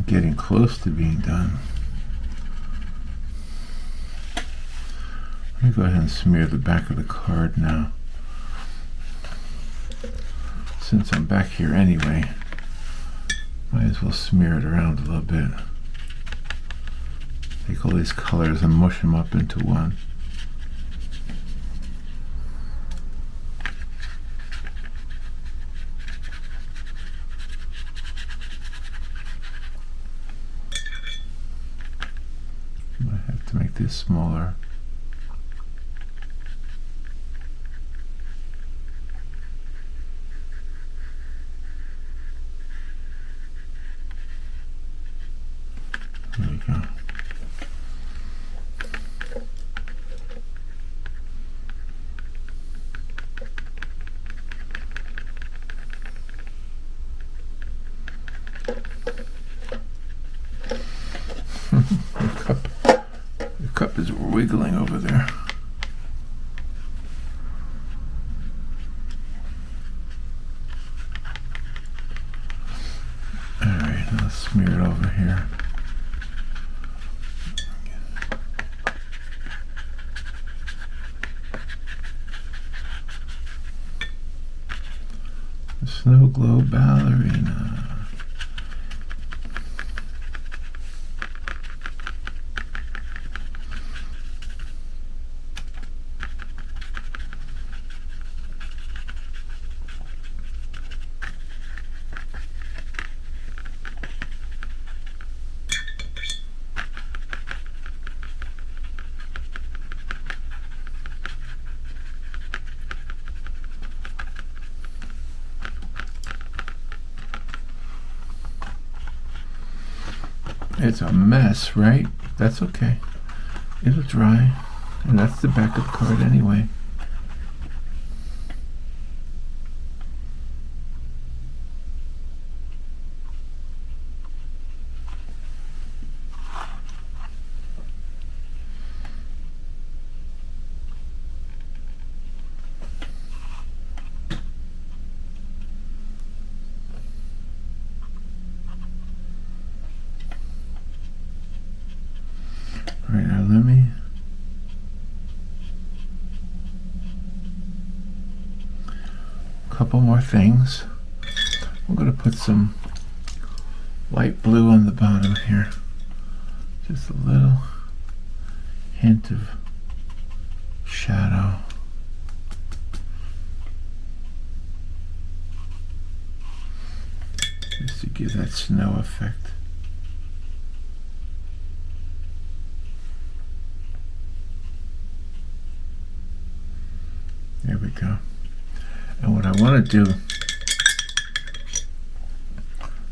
Getting close to being done. Let me go ahead and smear the back of the card now. Since I'm back here anyway, might as well smear it around a little bit. Take all these colors and mush them up into one. To make this smaller. There we go. The cup is wiggling over there. Alright, let's smear it over here. The Snow Globe Ballerina. It's a mess, right? That's okay. It'll dry. And that's the back of the card anyway. All right, now let me couple more things. I'm going to put some light blue on the bottom here. Just a little hint of shadow. Just to give that snow effect. There we go. And what I want to do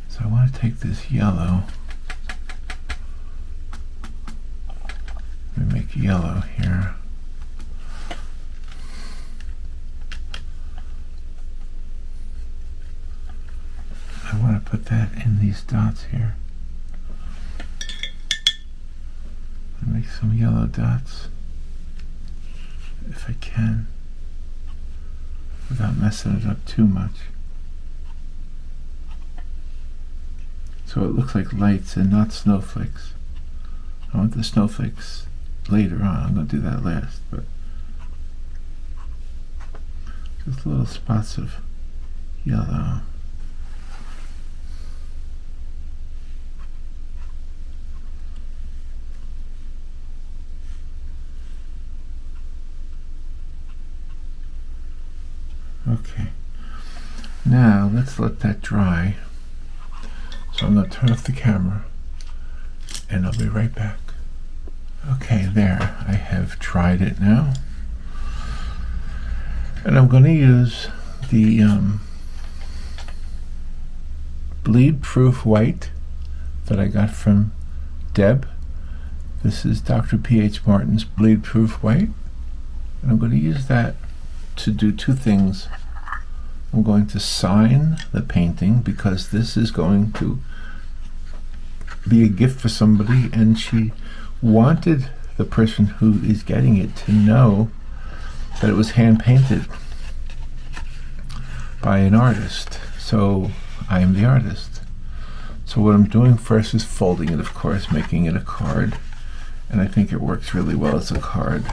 is I want to take this yellow and make yellow here. I want to put that in these dots here. And make some yellow dots if I can, without messing it up too much. So it looks like lights and not snowflakes. I want the snowflakes later on. I'm going to do that last, but just little spots of yellow. Okay, now let's let that dry. So I'm going to turn off the camera and I'll be right back. Okay, there. I have tried it now. And I'm going to use the bleed proof white that I got from Deb. This is Dr. P.H. Martin's bleed proof white. And I'm going to use that to do two things. I'm going to sign the painting because this is going to be a gift for somebody, and she wanted the person who is getting it to know that it was hand painted by an artist. So I am the artist. So what I'm doing first is folding it, of course, making it a card, and I think it works really well as a card.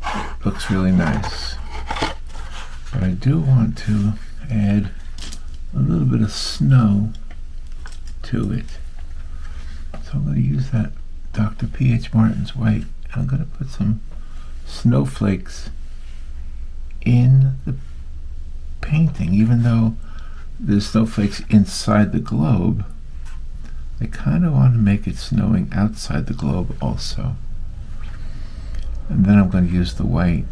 It looks really nice. But I do want to add a little bit of snow to it. So I'm going to use that Dr. P.H. Martin's white. I'm going to put some snowflakes in the painting. Even though there's snowflakes inside the globe, I kind of want to make it snowing outside the globe also. And then I'm going to use the white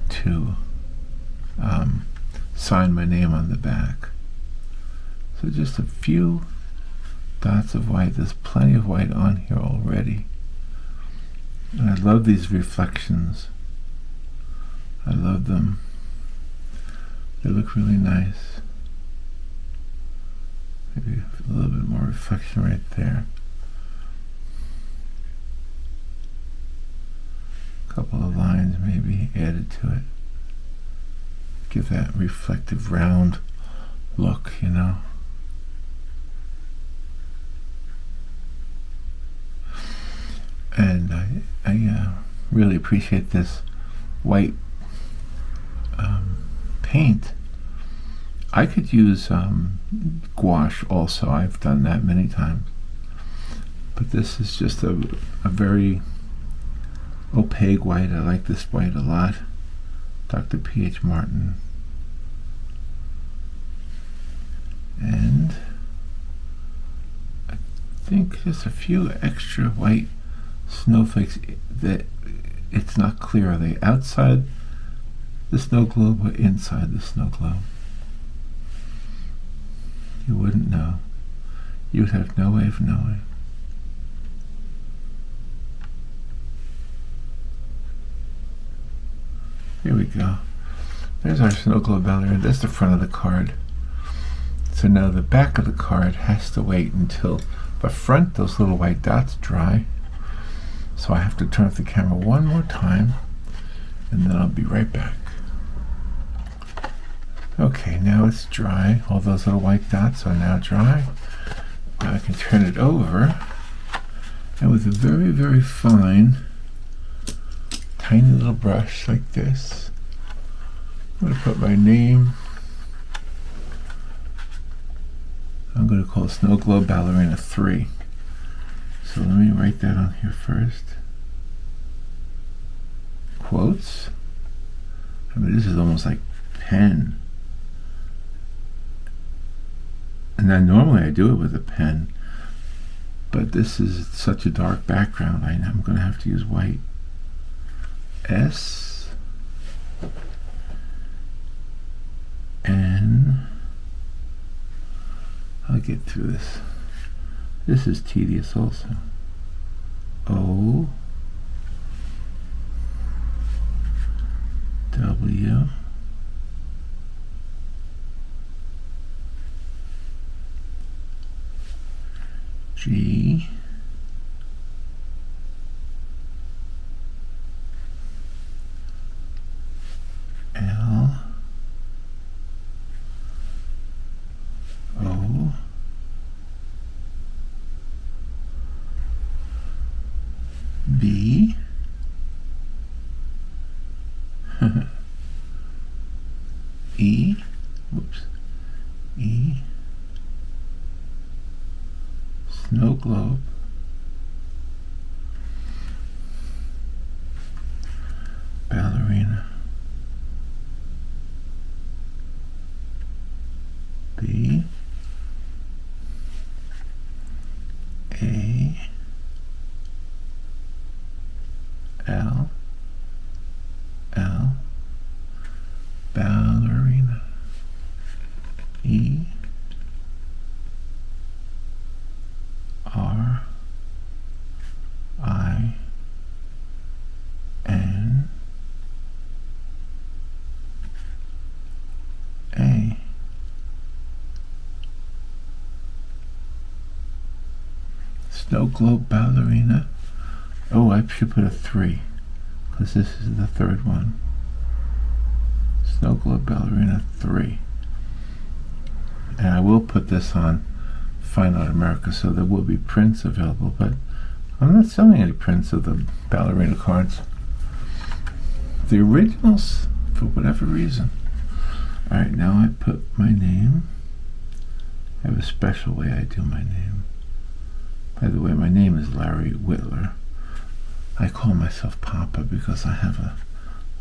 to sign my name on the back. So just a few dots of white. There's plenty of white on here already. And I love these reflections. I love them. They look really nice. Maybe a little bit more reflection right there. A couple of lines maybe added to it. Give that reflective round look, you know. And I really appreciate this white paint. I could use gouache also. I've done that many times. But this is just a very opaque white. I like this white a lot. Dr. P.H. Martin. And I think just a few extra white snowflakes that it's not clear. Are they outside the snow globe or inside the snow globe? You wouldn't know. You would have no way of knowing. Here we go. There's our snow globe ballerina. That's the front of the card. So now the back of the card has to wait until the front, those little white dots, dry. So I have to turn off the camera one more time, and then I'll be right back. Okay, now it's dry. All those little white dots are now dry. Now I can turn it over, and with a very, very fine, tiny little brush like this, I'm going to put my name. I'm going to call it Snow Globe Ballerina 3. So let me write that on here first. Quotes. I mean, this is almost like pen. And then normally I do it with a pen, but this is such a dark background. I'm going to have to use white. S N. I'll get through this. This is tedious also. O W G L O B E, whoops, E, snow globe, ballerina, B, Ballerina. E-R-I-N-A. Snow Globe Ballerina. Oh, I should put a 3 because this is the third one. Snow Globe Ballerina 3. And I will put this on Fine Art America, so there will be prints available, but I'm not selling any prints of the ballerina cards. The originals, for whatever reason. Alright, now I put my name. I have a special way I do my name. By the way, my name is Larry Whitler. I call myself Papa because I have a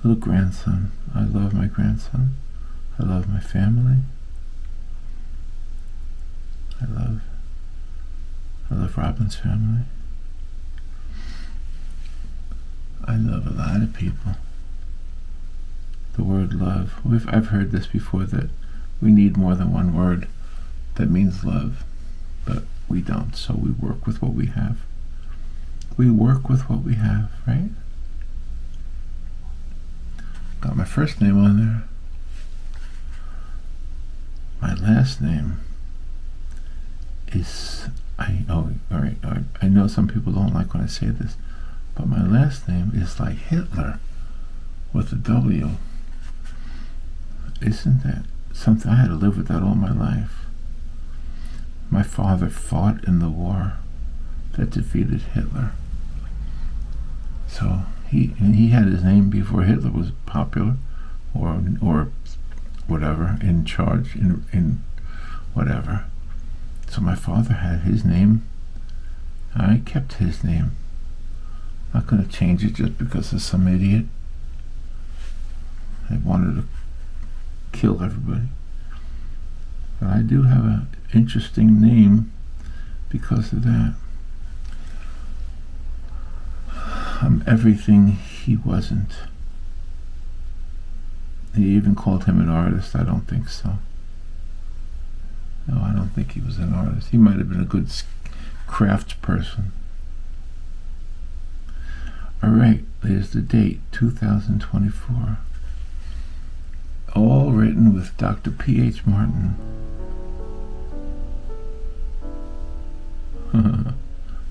little grandson. I love my grandson. I love my family. I love Robin's family. I love a lot of people. The word love. I've heard this before, that we need more than one word that means love, but we don't, so we work with what we have. We work with what we have, right? Got my first name on there. My last name is, I know some people don't like when I say this, but my last name is like Hitler with a W. Isn't that something? I had to live with that all my life. My father fought in the war that defeated Hitler. So he had his name before Hitler was popular, or whatever, in charge, in whatever. So my father had his name. I kept his name. I'm not going to change it just because of some idiot that wanted to kill everybody. But I do have an interesting name because of that. I'm everything he wasn't. They even called him an artist. I don't think so. No, I don't think he was an artist. He might have been a good crafts person. All right, there's the date, 2024. All written with Dr. P.H. Martin.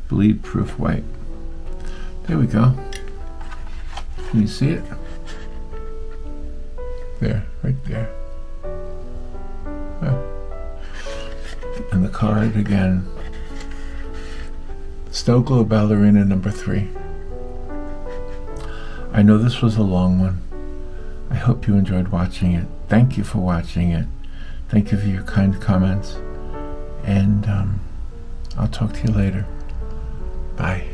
Bleed proof white. There we go. Can you see it? There, right there. And the card again. Snow Globe Ballerina number 3. I know this was a long one. I hope you enjoyed watching it. Thank you for watching it. Thank you for your kind comments. And I'll talk to you later. Bye.